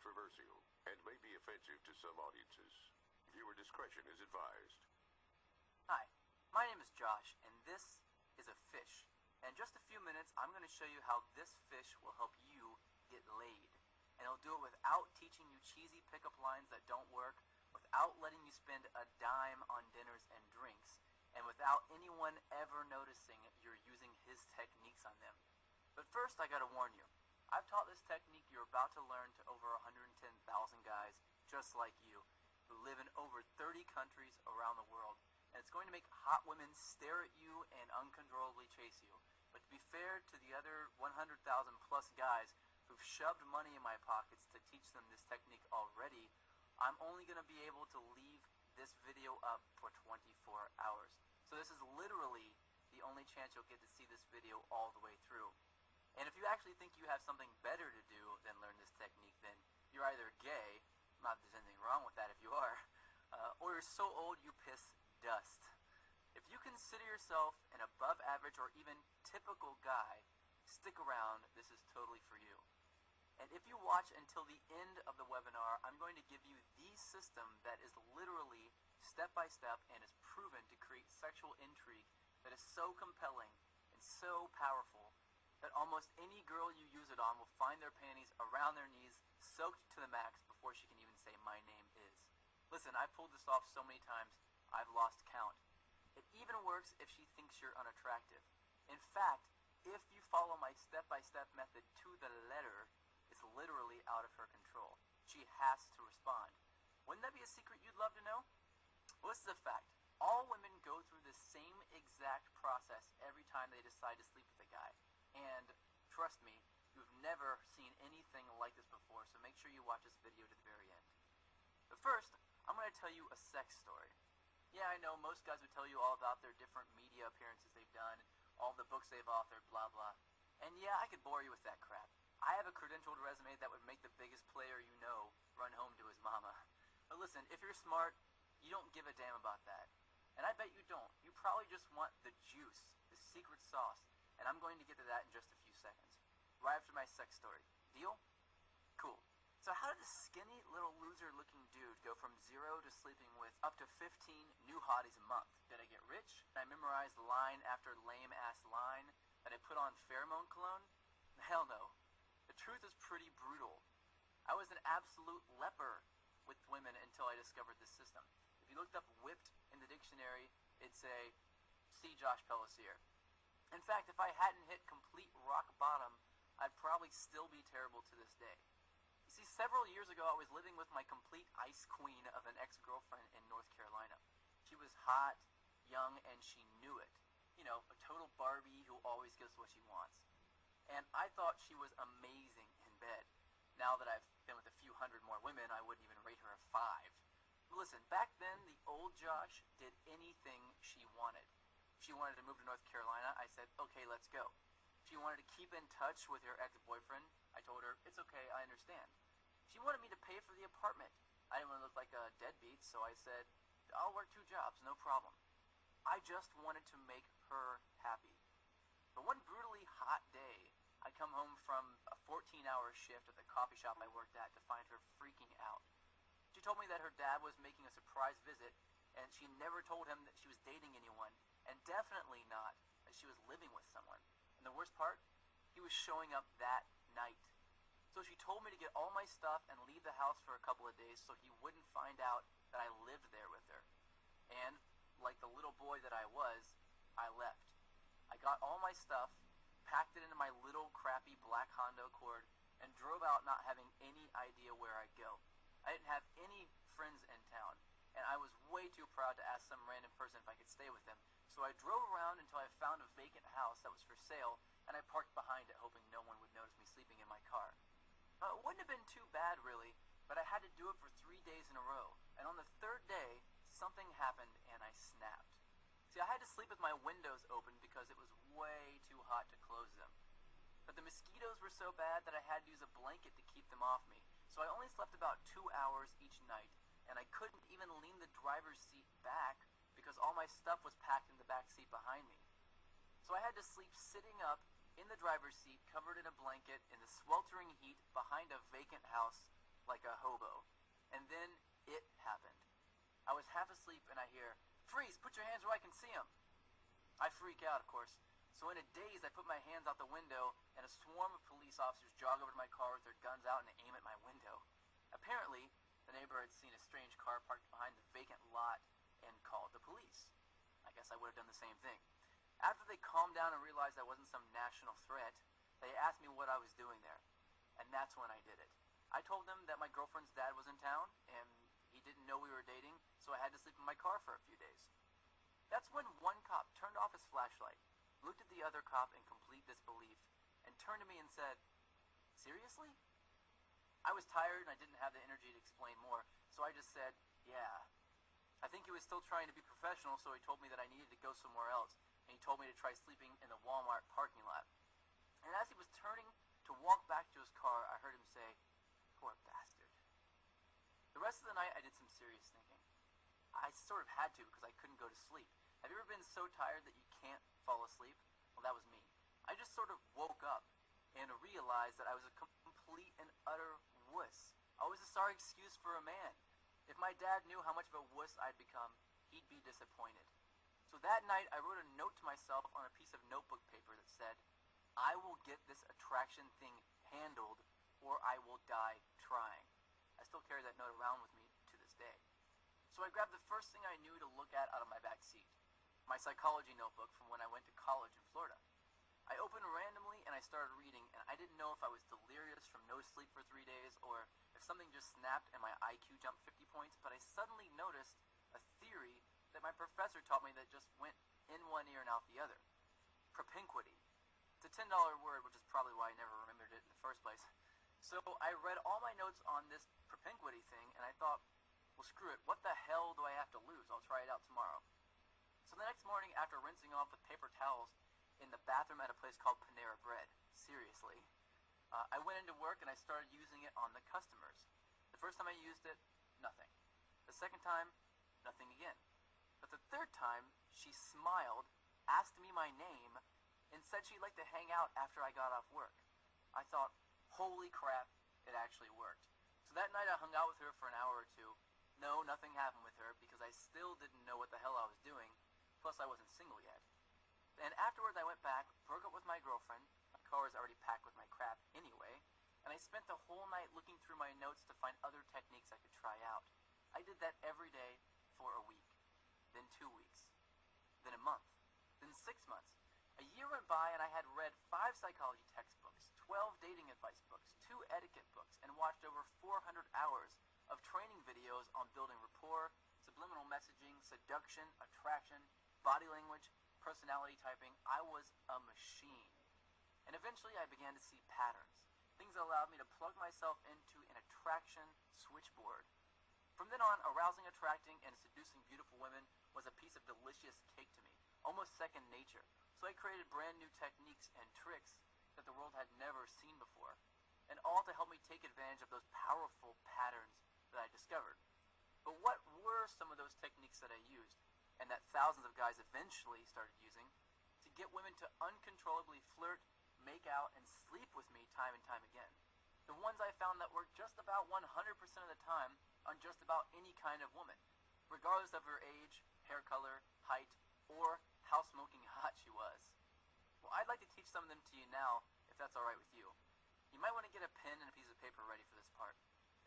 controversial and may be offensive to some audiences. Viewer discretion is advised. Hi, my name is Josh, and this is a fish. In just a few minutes, I'm going to show you how this fish will help you get laid. And it'll do it without teaching you cheesy pickup lines that don't work, without letting you spend a dime on dinners and drinks, and without anyone ever noticing you're using his techniques on them. But first, I gotta warn you, I've taught this technique you're about to learn to over 110,000 guys just like you, who live in over 30 countries around the world, and it's going to make hot women stare at you and uncontrollably chase you. But to be fair to the other 100,000 plus guys who've shoved money in my pockets to teach them this technique already, I'm only going to be able to leave this video up for 24 hours. So this is literally the only chance you'll get to see this video all the way through. And if you actually think you have something better to do than learn this technique, then you're either gay, not that there's anything wrong with that if you are, or you're so old you piss dust. If you consider yourself an above average or even typical guy, stick around, this is totally for you. And if you watch until the end of the webinar, I'm going to give you the system that is literally step by step and is proven to create sexual intrigue that is so compelling and so powerful that almost any girl you use it on will find their panties around their knees, soaked to the max before she can even say my name is. Listen, I've pulled this off so many times, I've lost count. It even works if she thinks you're unattractive. In fact, if you follow my step-by-step method to the letter, it's literally out of her control. She has to respond. Wouldn't that be a secret you'd love to know? Well, this is a fact. All women go through the same exact process every time they decide to sleep with a guy. And trust me, you've never seen anything like this before, so make sure you watch this video to the very end. But first, I'm going to tell you a sex story. Yeah, I know most guys would tell you all about their different media appearances they've done, all the books they've authored, blah blah. And yeah, I could bore you with that crap. I have a credentialed resume that would make the biggest player you know run home to his mama. But listen, if you're smart, you don't give a damn about that. And I bet you don't. You probably just want the juice, the secret sauce. And I'm going to get to that in just a few seconds. Right after my sex story. Deal? Cool. So how did this skinny little loser looking dude go from 0 to sleeping with up to 15 new hotties a month? Did I get rich? Did I memorize line after lame ass line? Did I put on pheromone cologne? Hell no. The truth is pretty brutal. I was an absolute leper with women until I discovered this system. If you looked up whipped in the dictionary, it'd say, see Josh Pellisier. In fact, if I hadn't hit complete rock bottom, I'd probably still be terrible to this day. You see, several years ago, I was living with my complete ice queen of an ex-girlfriend in North Carolina. She was hot, young, and she knew it. You know, a total Barbie who always gets what she wants. And I thought she was amazing in bed. Now that I've been with a few hundred more women, I wouldn't even rate her a 5. But listen, back then, the old Josh did anything she wanted. She wanted to move to North Carolina. I said, okay, let's go. She wanted to keep in touch with her ex-boyfriend. I told her, it's okay, I understand. She wanted me to pay for the apartment. I didn't want to look like a deadbeat, so I said, I'll work 2 jobs, no problem. I just wanted to make her happy. But one brutally hot day, I come home from a 14-hour shift at the coffee shop I worked at to find her freaking out. She told me that her dad was making a surprise visit, and she never told him that she was dating anyone, and definitely not that she was living with someone. And the worst part, he was showing up that night. So she told me to get all my stuff and leave the house for a couple of days so he wouldn't find out that I lived there with her. And, like the little boy that I was, I left. I got all my stuff, packed it into my little crappy black Honda Accord, and drove out not having any idea where I'd go. I didn't have any friends in town, and I was way too proud to ask some random person if I could stay with them. So I drove around until I found a vacant house that was for sale, and I parked behind it hoping no one would notice me sleeping in my car. It wouldn't have been too bad really, but I had to do it for 3 days in a row, and on the 3rd day, something happened and I snapped. See, I had to sleep with my windows open because it was way too hot to close them. But the mosquitoes were so bad that I had to use a blanket to keep them off me, so I only slept about 2 hours each night, and I couldn't even lean the driver's seat back because all my stuff was packed in the back seat behind me. So I had to sleep sitting up in the driver's seat, covered in a blanket, in the sweltering heat, behind a vacant house, like a hobo. And then it happened. I was half asleep and I hear, "Freeze, put your hands where I can see them." I freak out, of course. So in a daze, I put my hands out the window and a swarm of police officers jog over to my car with their guns out and aim at my window. Apparently, the neighbor had seen a strange car parked behind the vacant lot and called the police. I guess I would have done the same thing. After they calmed down and realized I wasn't some national threat, they asked me what I was doing there. And that's when I did it. I told them that my girlfriend's dad was in town and he didn't know we were dating, so I had to sleep in my car for a few days. That's when one cop turned off his flashlight, looked at the other cop in complete disbelief, and turned to me and said, "Seriously?" I was tired and I didn't have the energy to explain more, so I just said, "Yeah." I think he was still trying to be professional, so he told me that I needed to go somewhere else, and he told me to try sleeping in the Walmart parking lot. And as he was turning to walk back to his car, I heard him say, "Poor bastard." The rest of the night, I did some serious thinking. I sort of had to because I couldn't go to sleep. Have you ever been so tired that you can't fall asleep? Well, that was me. I just sort of woke up and realized that I was a complete and utter wuss. I was a sorry excuse for a man. If my dad knew how much of a wuss I'd become, he'd be disappointed. So that night, I wrote a note to myself on a piece of notebook paper that said, "I will get this attraction thing handled, or I will die trying." I still carry that note around with me to this day. So I grabbed the first thing I knew to look at out of my back seat, my psychology notebook from when I went to college in Florida. I opened randomly and I started reading, and I didn't know if I was delirious from no sleep for 3 days or if something just snapped and my IQ jumped 50 points, but I suddenly noticed a theory that my professor taught me that just went in one ear and out the other. Propinquity. It's a $10 word, which is probably why I never remembered it in the first place. So I read all my notes on this propinquity thing, and I thought, well, screw it. What the hell do I have to lose? I'll try it out tomorrow. So the next morning, after rinsing off with paper towels in the bathroom at a place called Panera Bread, seriously, I went into work and I started using it on the customers. The first time I used it, nothing. The second time, nothing again. But the third time, she smiled, asked me my name, and said she'd like to hang out after I got off work. I thought, holy crap, it actually worked. So that night I hung out with her for an hour or two. No, nothing happened with her because I still didn't know what the hell I was doing, plus I wasn't single yet. And afterwards I went back, broke up with my girlfriend, my car was already packed with my crap anyway, and I spent the whole night looking through my notes to find other techniques I could try out. I did that every day for a week, then 2 weeks, then a month, then 6 months. A year went by and I had read 5 psychology textbooks, 12 dating advice books, 2 etiquette books, and watched over 400 hours of training videos on building rapport, subliminal messaging, seduction, attraction, body language, personality typing. I was a machine. And eventually I began to see patterns, things that allowed me to plug myself into an attraction switchboard. From then on, arousing, attracting, and seducing beautiful women was a piece of delicious cake to me, almost second nature. So I created brand new techniques and tricks that the world had never seen before, and all to help me take advantage of those powerful patterns that I discovered. But what were some of those techniques that I used, and that thousands of guys eventually started using, to get women to uncontrollably flirt, make out, and sleep with me time and time again? The ones I found that worked just about 100% of the time on just about any kind of woman, regardless of her age, hair color, height, or how smoking hot she was. Well, I'd like to teach some of them to you now, if that's alright with you. You might want to get a pen and a piece of paper ready for this part,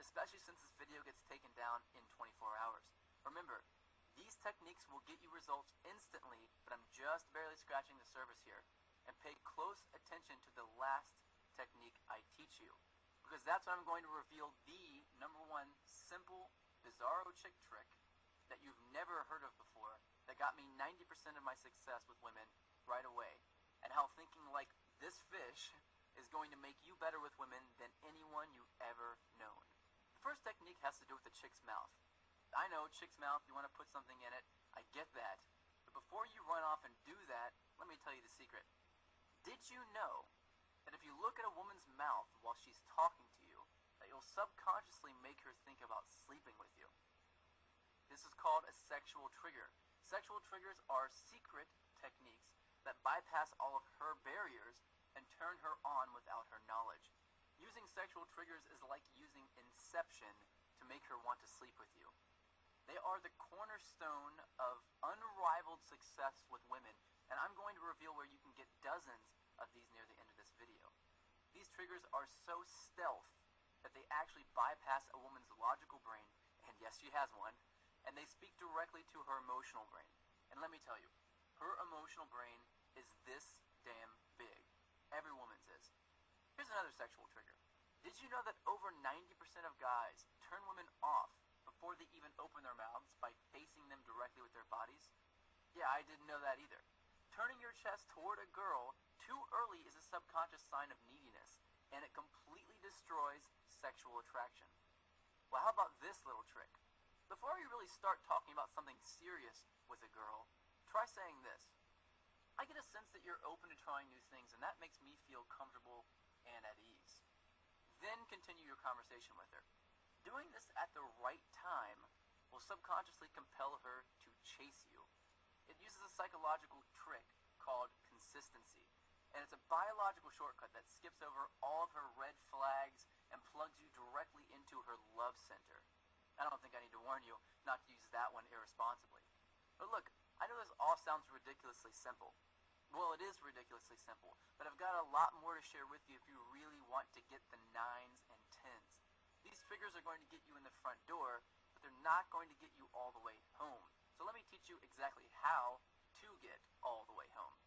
especially since this video gets taken down in 24 hours. Remember, these techniques will get you results instantly, but I'm just barely scratching the surface here. And pay close attention to the last technique I teach you, because that's when I'm going to reveal the #1 simple, bizarro chick trick that you've never heard of before that got me 90% of my success with women right away, and how thinking like this fish is going to make you better with women than anyone you've ever known. The first technique has to do with the chick's mouth. I know, chick's mouth, you want to put something in it, I get that. But before you run off and do that, let me tell you the secret. Did you know that if you look at a woman's mouth while she's talking to you, that you'll subconsciously make her think about sleeping with you? This is called a sexual trigger. Sexual triggers are secret techniques that bypass all of her barriers and turn her on without her knowledge. Using sexual triggers is like using Inception to make her want to sleep with you. They are the cornerstone of unrivaled success with women, and I'm going to reveal where you can get dozens of these near the end of this video. These triggers are so stealth that they actually bypass a woman's logical brain, and yes, she has one, and they speak directly to her emotional brain. And let me tell you, her emotional brain is this damn big. Every woman's is. Here's another sexual trigger. Did you know that over 90% of guys turn women off before they even open their mouths by facing them directly with their bodies? Yeah, I didn't know that either. Turning your chest toward a girl too early is a subconscious sign of neediness, and it completely destroys sexual attraction. Well, how about this little trick? Before you really start talking about something serious with a girl, try saying this. I get a sense that you're open to trying new things, and that makes me feel comfortable and at ease. Then continue your conversation with her. Doing this at the right time will subconsciously compel her to chase you. It uses a psychological trick called consistency, and it's a biological shortcut that skips over all of her red flags and plugs you directly into her love center. I don't think I need to warn you not to use that one irresponsibly. But look, I know this all sounds ridiculously simple. Well, it is ridiculously simple, but I've got a lot more to share with you if you really want to get the 9s and 10s. These triggers are going to get you in the front door, but they're not going to get you all the way home. So let me teach you exactly how to get all the way home.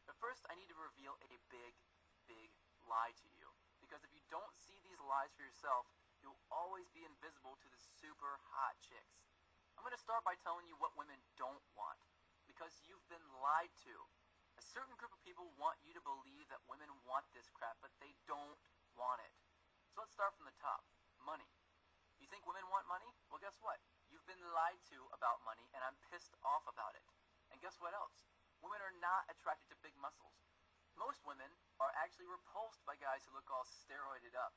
But first, I need to reveal a big, big lie to you. Because if you don't see these lies for yourself, you'll always be invisible to the super hot chicks. I'm going to start by telling you what women don't want, because you've been lied to. A certain group of people want you to believe that women want this crap, but they don't want it. So let's start from the top. Money. You think women want money? Well, guess what? You've been lied to about money, and I'm pissed off about it. And guess what else? Women are not attracted to big muscles. Most women are actually repulsed by guys who look all steroided up.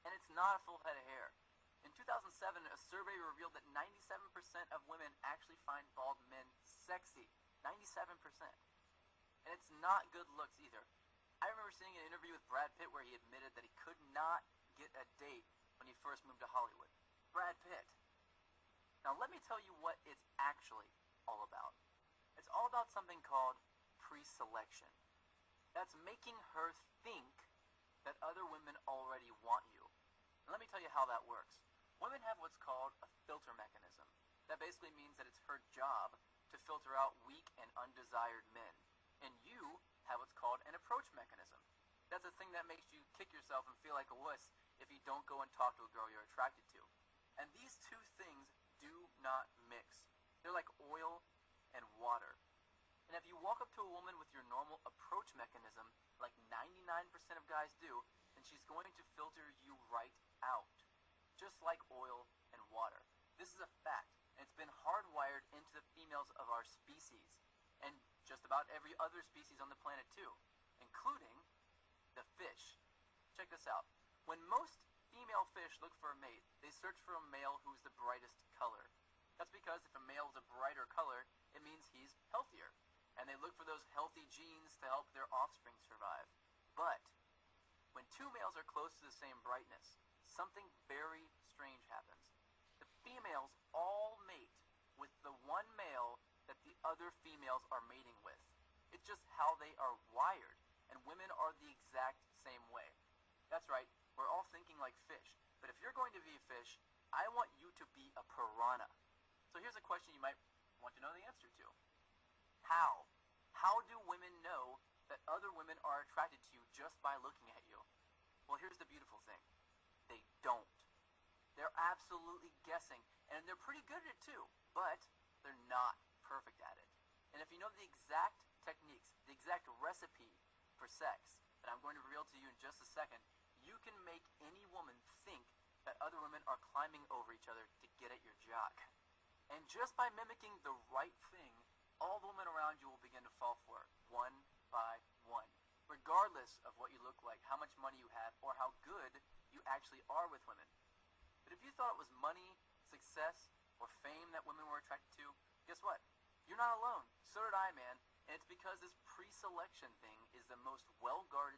And it's not a full head of hair. In 2007, a survey revealed that 97% of women actually find bald men sexy. 97%. And it's not good looks either. I remember seeing an interview with Brad Pitt where he admitted that he could not get a date when he first moved to Hollywood. Brad Pitt. Now let me tell you what it's actually all about. It's all about something called pre-selection. That's making her think that other women already want you. And let me tell you how that works. Women have what's called a filter mechanism. That basically means that it's her job to filter out weak and undesired men. And you have what's called an approach mechanism. That's a thing that makes you kick yourself and feel like a wuss if you don't go and talk to a girl you're attracted to. And these two things do not mix. They're like oil and water. And if you walk up to a woman with your normal approach mechanism, like 99% of guys do, then she's going to filter you right out. Just like oil and water. This is a fact, and it's been hardwired into the females of our species, and just about every other species on the planet too, including the fish. Check this out. When most female fish look for a mate, they search for a male who's the brightest color. That's because if a male is a brighter color, it means he's healthier, and they look for those healthy genes to help their offspring survive. But when two males are close to the same brightness, something very strange happens. The females all mate with the one male that the other females are mating with. It's just how they are wired, and women are the exact same way. That's right, we're all thinking like fish, but if you're going to be a fish, I want you to be a piranha. So here's a question you might want to know the answer to. How? How do women know that other women are attracted to you just by looking at you? Well, here's the beautiful thing. They don't. They're absolutely guessing, and they're pretty good at it too, but they're not perfect at it. And if you know the exact techniques, the exact recipe for sex that I'm going to reveal to you in just a second, you can make any woman think that other women are climbing over each other to get at your jock. And just by mimicking the right thing, all the women around you will begin to fall for it, one by one, regardless of what you look like, how much money you have, or how good you actually are with women. But if you thought it was money, success, or fame that women were attracted to, guess what? You're not alone. So did I, man. And it's because this pre-selection thing is the most well-guarded